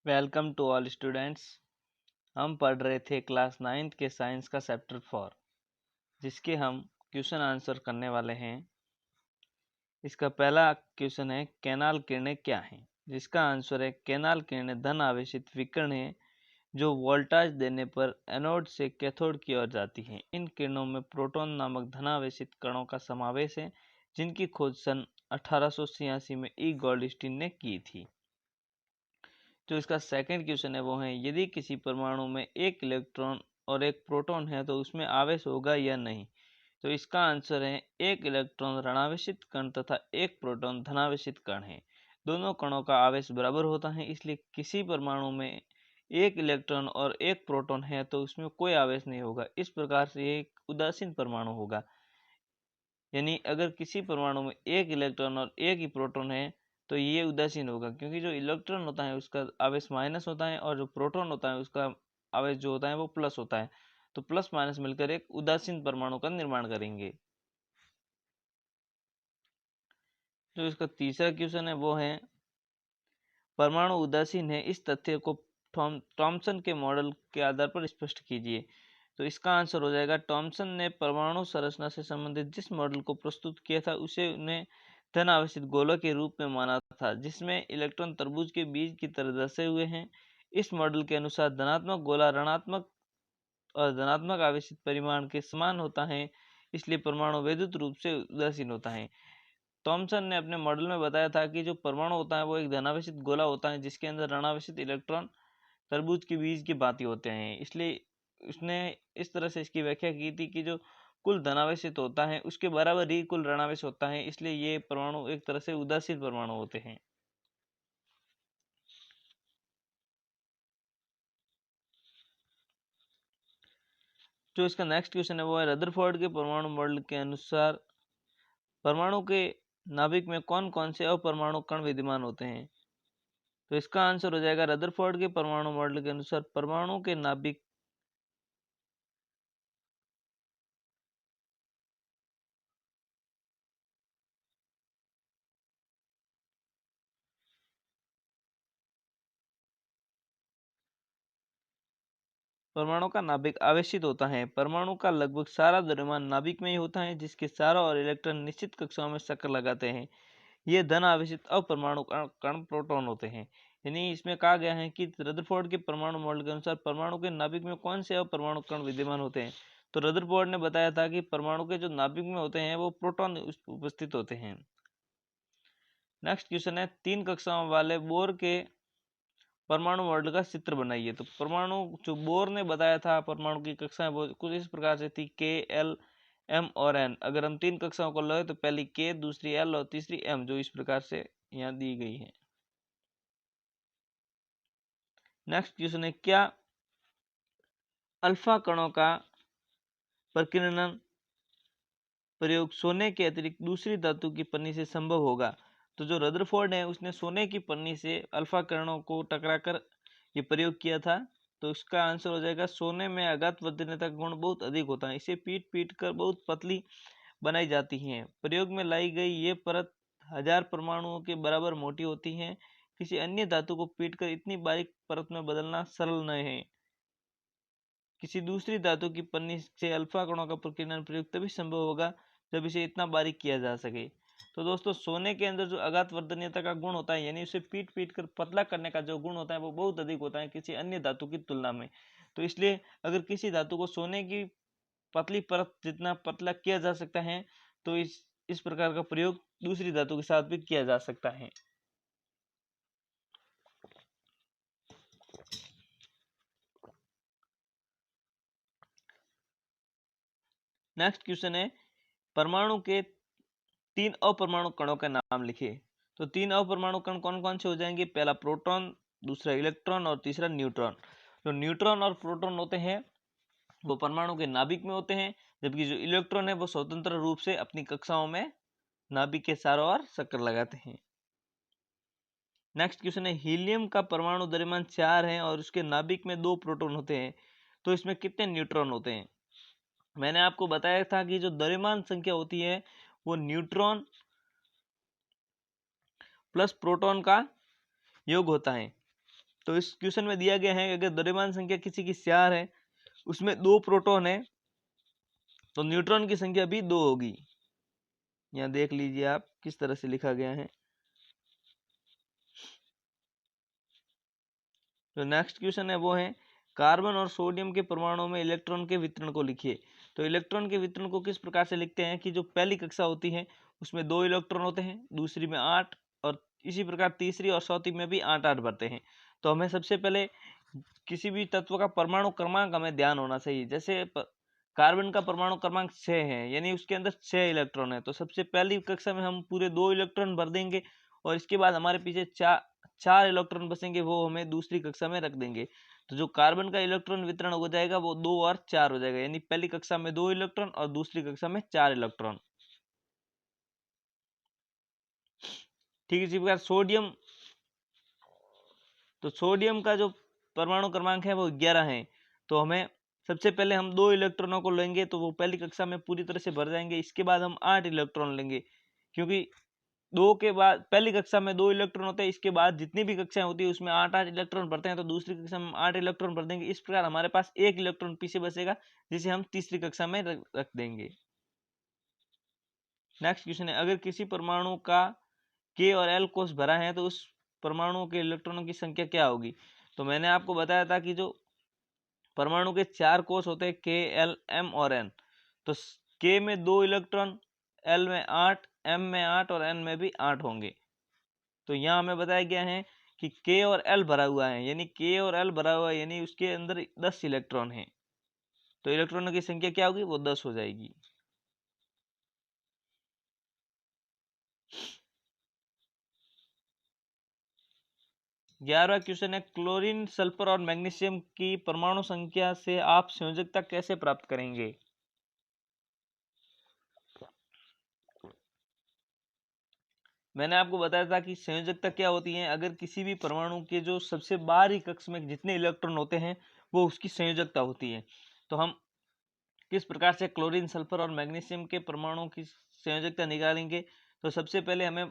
Welcome to all students. हम पढ़ रहे थे क्लास 9th के साइंस का चैप्टर 4, जिसके हम क्वेश्चन आंसर करने वाले हैं। इसका पहला क्वेश्चन है कैनाल किरणें क्या हैं, जिसका आंसर है कैनाल किरणें धन आवेशित विकिरण हैं जो वोल्टेज देने पर एनोड से कैथोड की ओर जाती हैं। इन किरणों में प्रोटॉन नामक धनावेशित कणों का समावेश है, जिनकी खोज सन 1886 में ई गोल्डस्टीन ने की थी। जो इसका सेकंड क्वेश्चन है वो है, यदि किसी परमाणु में एक इलेक्ट्रॉन और एक प्रोटॉन है तो उसमें आवेश होगा या नहीं। तो इसका आंसर है एक इलेक्ट्रॉन ऋणावेशित कण तथा एक प्रोटॉन धनावेशित कण है। दोनों कणों का आवेश बराबर होता है, इसलिए किसी परमाणु में एक इलेक्ट्रॉन और एक प्रोटॉन है तो उसमें कोई आवेश नहीं होगा। इस प्रकार से ये एक उदासीन परमाणु होगा। यानी अगर किसी परमाणु में एक इलेक्ट्रॉन और एक ही प्रोटॉन है तो ये उदासीन होगा, क्योंकि जो इलेक्ट्रॉन होता है उसका आवेश माइनस होता है और जो प्रोटॉन होता है उसका आवेश जो होता है वो प्लस होता है। तो प्लस माइनस मिलकर एक उदासीन परमाणु का निर्माण करेंगे। जो इसका तीसरा क्वेश्चन है वो है, परमाणु उदासीन है, इस तथ्य को थॉमसन के मॉडल के आधार पर स्पष्ट कीजिए। तो इसका आंसर हो जाएगा, थॉमसन ने परमाणु संरचना से संबंधित जिस मॉडल को प्रस्तुत किया था उसे उन्हें धन आवेशित गोलों के रूप में माना था, जिसमें इलेक्ट्रॉन तरबूज के बीज की तरह दर्शाए हुए हैं। इस मॉडल के अनुसार धनात्मक गोला ऋणात्मक और धनात्मक आवेशित परिमाण के समान होता है, इसलिए परमाणु वैद्युत रूप से उदासीन होता है। थॉमसन ने अपने मॉडल में बताया था कि जो परमाणु होता है वो एक धनावेशित गोला होता है, जिसके अंदर ऋणावेशित इलेक्ट्रॉन तरबूज के बीज की भांति होते हैं। इसलिए उसने इस तरह से इसकी व्याख्या की थी कि जो कुल धनावेशित होता है उसके बराबर ही कुल ऋणावेश होता है, इसलिए ये परमाणु एक तरह से उदासीन परमाणु होते हैं। जो इसका नेक्स्ट क्वेश्चन है वो है, रदरफोर्ड के परमाणु मॉडल के अनुसार परमाणु के नाभिक में कौन कौन से अपरमाणु कण विद्यमान होते हैं। तो इसका आंसर हो जाएगा, रदरफोर्ड के परमाणु मॉडल के अनुसार परमाणु के नाभिक परमाणु का नाभिक आवेशित होता है। परमाणु का लगभग सारा द्रव्यमान नाभिक में ही होता है, जिसके चारों ओर इलेक्ट्रॉन निश्चित कक्षाओं में चक्कर लगाते हैं। ये धन आवेशित अपरमाणु कण प्रोटॉन होते हैं। यानी इसमें कहा गया है कि रदरफोर्ड के परमाणु मॉडल के अनुसार परमाणु के नाभिक में कौन से अपरमाणु कण विद्यमान होते हैं। तो रदरफोर्ड ने बताया था कि परमाणु के जो नाभिक में होते हैं वो प्रोटॉन उपस्थित होते हैं। नेक्स्ट क्वेश्चन है, 3 कक्षाओं वाले बोर के परमाणु मॉडल का चित्र बनाइए। तो परमाणु जो बोर ने बताया था परमाणु की कक्षाएं वो कुछ इस प्रकार से थी, के, एल, एम और एन। अगर हम 3 कक्षाओं को लें तो पहली के, दूसरी एल और तीसरी एम, जो इस प्रकार से यहाँ दी गई है। नेक्स्ट क्वेश्चन है, क्या अल्फा कणों का प्रकीर्णन प्रयोग सोने के अतिरिक्त दूसरी धातु की पन्नी से संभव होगा। तो जो रदरफोर्ड है उसने सोने की पन्नी से अल्फा किरणों को टकराकर ये प्रयोग किया था। तो इसका आंसर हो जाएगा, सोने में आघात वर्धनीयता गुण बहुत अधिक होता है, इसे पीट पीट कर बहुत पतली बनाई जाती है। प्रयोग में लाई गई ये परत 1000 परमाणुओं के बराबर मोटी होती है। किसी अन्य धातु को पीटकर इतनी बारीक परत में बदलना सरल नहीं है। किसी दूसरी धातु की पन्नी से अल्फा कणों का प्रकीर्णन प्रयोग तभी संभव होगा जब इसे इतना बारीक किया जा सके। तो दोस्तों, सोने के अंदर जो आघात वर्धनीयता का गुण होता है, यानी उसे पीट पीट कर पतला करने का जो गुण होता है वो बहुत अधिक होता है किसी अन्य धातु की तुलना में। तो इसलिए अगर किसी धातु को सोने की पतली परत जितना पतला किया जा सकता है तो इस प्रकार का प्रयोग दूसरी धातु के साथ भी किया जा सकता है। नेक्स्ट क्वेश्चन है, परमाणु के 3 अपरमाणु कणों के नाम लिखिए। तो 3 अपरमाणु कण कौन कौन से हो जाएंगे, पहला प्रोटॉन, दूसरा इलेक्ट्रॉन और तीसरा न्यूट्रॉन। जो न्यूट्रॉन और प्रोटॉन होते हैं वो परमाणु के नाभिक में होते हैं, जबकि जो इलेक्ट्रॉन है वो स्वतंत्र रूप से अपनी कक्षाओं में नाभिक के चारों ओर चक्कर लगाते हैं। नेक्स्ट क्वेश्चन है, हीलियम का परमाणु द्रव्यमान 4 है और उसके नाभिक में 2 प्रोटॉन होते हैं, तो इसमें कितने न्यूट्रॉन होते हैं। मैंने आपको बताया था कि जो द्रव्यमान संख्या होती है वो न्यूट्रॉन प्लस प्रोटॉन का योग होता है। तो इस क्वेश्चन में दिया गया है अगर द्रव्यमान संख्या किसी की 4 है, उसमें 2 प्रोटॉन है, तो न्यूट्रॉन की संख्या भी 2 होगी। यहाँ देख लीजिए आप किस तरह से लिखा गया है। जो नेक्स्ट क्वेश्चन है वो है कार्बन और सोडियम के परमाणुओं में इलेक्ट्रॉन के वितरण को लिखिए। तो इलेक्ट्रॉन के वितरण को किस प्रकार से लिखते हैं कि जो पहली कक्षा होती है उसमें 2 इलेक्ट्रॉन होते हैं, दूसरी में 8, और इसी प्रकार तीसरी और चौथी में भी 8-8 भरते हैं। तो हमें सबसे पहले किसी भी तत्व का परमाणु क्रमांक हमें ध्यान होना चाहिए। जैसे कार्बन का परमाणु क्रमांक 6 है, यानी उसके अंदर 6 इलेक्ट्रॉन है, तो सबसे पहली कक्षा में हम पूरे 2 इलेक्ट्रॉन भर देंगे और इसके बाद हमारे पीछे 4 इलेक्ट्रॉन बचेंगे, वो हमें दूसरी कक्षा में रख देंगे। तो जो कार्बन का इलेक्ट्रॉन वितरण हो जाएगा वो 2 और 4 हो जाएगा, यानी पहली कक्षा में 2 इलेक्ट्रॉन और दूसरी कक्षा में 4 इलेक्ट्रॉन। ठीक है, इसी प्रकार सोडियम, तो सोडियम का जो परमाणु क्रमांक है वो 11 है। तो हमें सबसे पहले हम 2 इलेक्ट्रॉनों को लेंगे, तो वो पहली कक्षा में पूरी तरह से भर जाएंगे। इसके बाद हम 8 इलेक्ट्रॉन लेंगे, क्योंकि 2 के बाद पहली कक्षा में 2 इलेक्ट्रॉन होते हैं, इसके बाद जितनी भी कक्षाएं होती है उसमें 8-8 इलेक्ट्रॉन भरते हैं, तो दूसरी कक्षा में 8 इलेक्ट्रॉन भर देंगे। इस प्रकार हमारे पास 1 इलेक्ट्रॉन पीछे बचेगा, जिसे हम तीसरी कक्षा में रख देंगे। नेक्स्ट क्वेश्चन है अगर किसी परमाणु का K और L कोष भरा है तो उस परमाणु के इलेक्ट्रॉनों की संख्या क्या होगी। तो मैंने आपको बताया था कि जो परमाणु के 4 कोष होते हैं K, L, M और N, तो K में 2 इलेक्ट्रॉन, L में 8, M में 8 और N में भी 8 होंगे। तो यहाँ हमें बताया गया है कि K और L भरा हुआ है, यानी K और L भरा हुआ है, यानी उसके अंदर 10 इलेक्ट्रॉन हैं, तो इलेक्ट्रॉनों की संख्या क्या होगी, वो 10 हो जाएगी। ग्यारहवा क्वेश्चन है क्लोरीन, सल्फर और मैग्नीशियम की परमाणु संख्या से आप संयोजकता कैसे प्राप्त करेंगे। मैंने आपको बताया था कि संयोजकता क्या होती है, अगर किसी भी परमाणु के जो सबसे बाहरी कक्ष में जितने इलेक्ट्रॉन होते हैं वो उसकी संयोजकता होती है। तो हम किस प्रकार से क्लोरीन, सल्फर और मैग्नीशियम के परमाणु की संयोजकता निकालेंगे। तो सबसे पहले हमें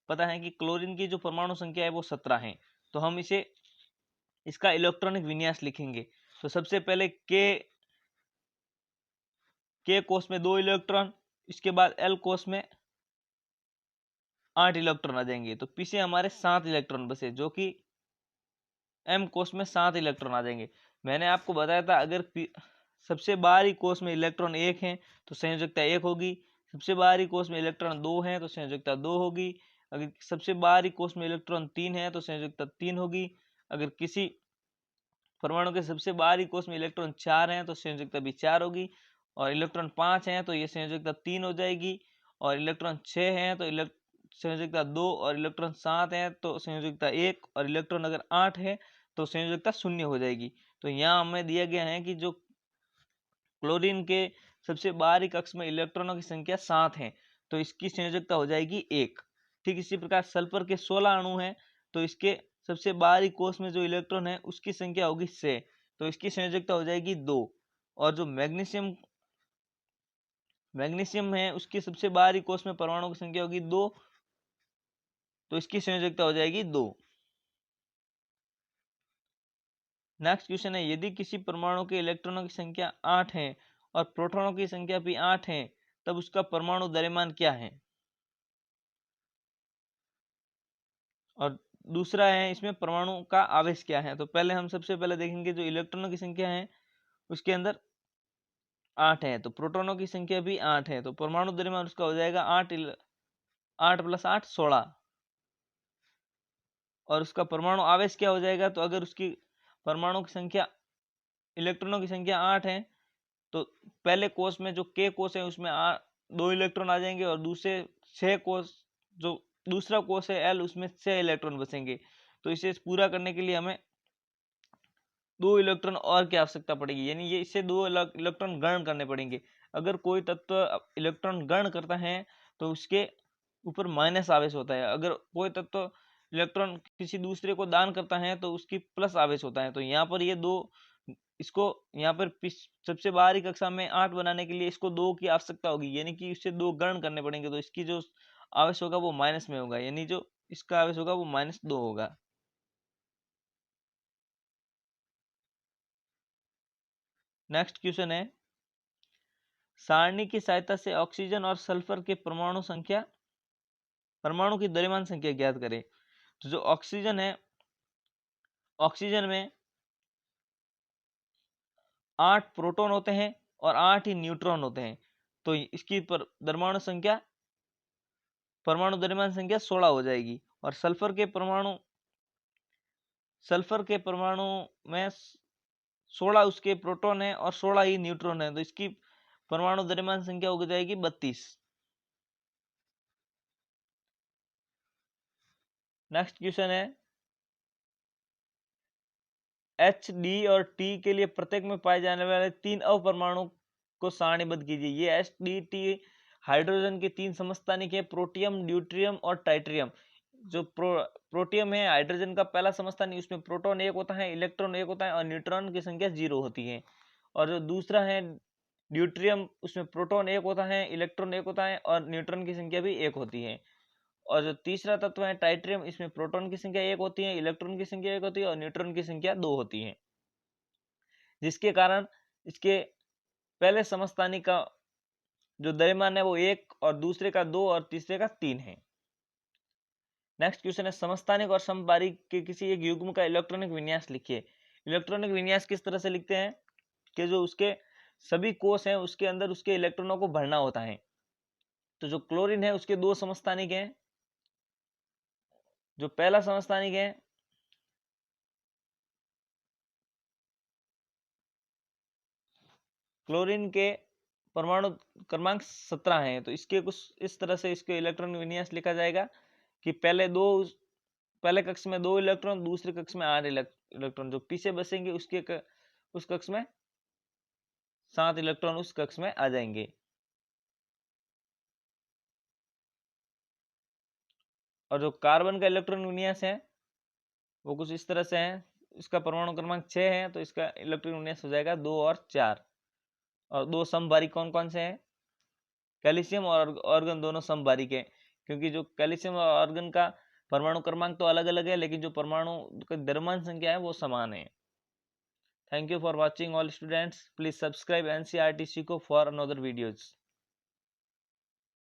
पता है कि क्लोरीन की जो परमाणु संख्या है वो 17 है, तो हम इसका इलेक्ट्रॉनिक विन्यास लिखेंगे। तो सबसे पहले के कोष में 2 इलेक्ट्रॉन, इसके बाद एल कोष में 8 इलेक्ट्रॉन आ जाएंगे, तो पीछे हमारे 7 इलेक्ट्रॉन बचे, जो कि एम कोष में 7 इलेक्ट्रॉन आ जाएंगे। मैंने आपको बताया था अगर सबसे बाहरी कोष में इलेक्ट्रॉन 1 है तो संयोजकता 1 होगी, सबसे बाहरी कोष में इलेक्ट्रॉन 2 है तो संयोजकता 2 होगी, अगर सबसे बाहरी कोष में इलेक्ट्रॉन 3 है तो संयोजकता 3 होगी, अगर किसी परमाणु के सबसे बाहरी कोष में इलेक्ट्रॉन 4 हैं तो संयोजकता भी 4 होगी, और इलेक्ट्रॉन 5 हैं तो ये संयोजकता 3 हो जाएगी, और इलेक्ट्रॉन 6 हैं तो संयोजकता 2, और इलेक्ट्रॉन 7 है तो संयोजकता 1, और इलेक्ट्रॉन अगर 8 है तो संयोजकता 0 हो जाएगी। तो यहाँ हमें दिया गया है कि जो क्लोरीन के सबसे बाहरी कक्ष में इलेक्ट्रॉनों की संख्या 7 है, तो इसकी संयोजकता हो जाएगी 1। ठीक इसी प्रकार सल्फर के 16 अणु हैं, तो इसके सबसे बाहरी कोष में जो इलेक्ट्रॉन है उसकी संख्या होगी 6, तो इसकी संयोजकता हो जाएगी 2। और जो मैग्नीशियम है उसकी सबसे बाहरी कोष में परमाणु की संख्या होगी 2, तो इसकी संयोजकता हो जाएगी 2। नेक्स्ट क्वेश्चन है यदि किसी परमाणु के इलेक्ट्रॉनों की संख्या 8 है और प्रोटॉनों की संख्या भी 8 है, तब उसका परमाणु द्रव्यमान क्या है। और दूसरा है इसमें परमाणु का आवेश क्या है। तो पहले हम सबसे पहले देखेंगे जो इलेक्ट्रॉनों की संख्या है उसके अंदर 8 है, तो प्रोटॉनों की संख्या भी 8 है, तो परमाणु द्रव्यमान उसका हो जाएगा 8 + 8 16। और उसका परमाणु आवेश क्या हो जाएगा, तो अगर उसकी परमाणु की संख्या इलेक्ट्रॉनों की संख्या 8 है तो पहले कोष में जो के कोष है उसमें 2 इलेक्ट्रॉन आ जाएंगे, और दूसरे 6 कोष जो दूसरा कोष है एल उसमें 6 इलेक्ट्रॉन बचेंगे। तो इसे पूरा करने के लिए हमें 2 इलेक्ट्रॉन और की आवश्यकता पड़ेगी, यानी ये इससे 2 इलेक्ट्रॉन ग्रहण करने पड़ेंगे। अगर कोई तत्व इलेक्ट्रॉन ग्रहण करता है तो उसके ऊपर माइनस आवेश होता है, अगर कोई तत्व इलेक्ट्रॉन किसी दूसरे को दान करता है तो उसकी प्लस आवेश होता है। तो यहाँ पर ये दो, इसको यहाँ पर सबसे बाहरी कक्षा में 8 बनाने के लिए इसको 2 की आवश्यकता होगी, यानी कि इससे 2 ग्रहण करने पड़ेंगे, तो इसकी जो आवेश होगा वो माइनस में होगा, यानी जो इसका आवेश होगा वो -2 होगा। नेक्स्ट क्वेश्चन है, सारणी की सहायता से ऑक्सीजन और सल्फर के परमाणु की द्रव्यमान संख्या ज्ञात करें। तो जो ऑक्सीजन है, ऑक्सीजन में 8 प्रोटॉन होते हैं और 8 ही न्यूट्रॉन होते हैं, तो इसकी परमाणु द्रव्यमान संख्या 16 हो जाएगी। और सल्फर के परमाणु में 16 उसके प्रोटॉन है और 16 ही न्यूट्रॉन है, तो इसकी परमाणु द्रव्यमान संख्या हो जाएगी 32। नेक्स्ट क्वेश्चन है, एच, डी और टी के लिए प्रत्येक में पाए जाने वाले 3 अवपरमाणु को सारणीबद्ध कीजिए। ये एच, डी, टी हाइड्रोजन के 3 समस्थानिक है, प्रोटियम, ड्यूट्रियम और टाइट्रियम। जो प्रोटियम है हाइड्रोजन का पहला समस्थानिक, उसमें प्रोटॉन 1 होता है, इलेक्ट्रॉन 1 होता है और न्यूट्रॉन की संख्या 0 होती है। और जो दूसरा है ड्यूट्रियम, उसमें प्रोटॉन 1 होता है, इलेक्ट्रॉन 1 होता है और न्यूट्रॉन की संख्या भी 1 होती है। और जो तीसरा तत्व है टाइट्रियम, इसमें प्रोटॉन की संख्या 1 होती है, इलेक्ट्रॉन की संख्या 1 होती है और न्यूट्रॉन की संख्या 2 होती है, जिसके कारण इसके पहले समस्थानिक का जो द्रव्यमान है वो 1 और दूसरे का 2 और तीसरे का 3 है। नेक्स्ट क्वेश्चन है, समस्थानिक और समबारिक के किसी एक युग्म का इलेक्ट्रॉनिक विन्यास लिखिए। इलेक्ट्रॉनिक विन्यास किस तरह से लिखते हैं कि जो उसके सभी कोष हैं उसके अंदर उसके इलेक्ट्रॉनों को भरना होता है। तो जो क्लोरीन है उसके 2 समस्थानिक हैं। जो पहला समस्थानिक है क्लोरीन के परमाणु क्रमांक 17 है, तो इसके कुछ इस तरह से इसके इलेक्ट्रॉन विन्यास लिखा जाएगा कि पहले कक्ष में 2 इलेक्ट्रॉन, दूसरे कक्ष में 8 इलेक्ट्रॉन, जो पीछे बसेंगे उस कक्ष में 7 इलेक्ट्रॉन उस कक्ष में आ जाएंगे। और जो कार्बन का इलेक्ट्रॉन विन्यास है वो कुछ इस तरह से है, इसका परमाणु क्रमांक 6 है, तो इसका इलेक्ट्रॉन विन्यास हो जाएगा 2 और 4। और 2 समबारिक कौन कौन से हैं? कैल्शियम और ऑर्गन दोनों समबारिक है, क्योंकि जो कैल्शियम और ऑर्गन का परमाणु क्रमांक तो अलग अलग है, लेकिन जो परमाणु का द्रव्यमान संख्या है वो समान है। Thank you for watching all students, please subscribe NCERT Seco for another videos।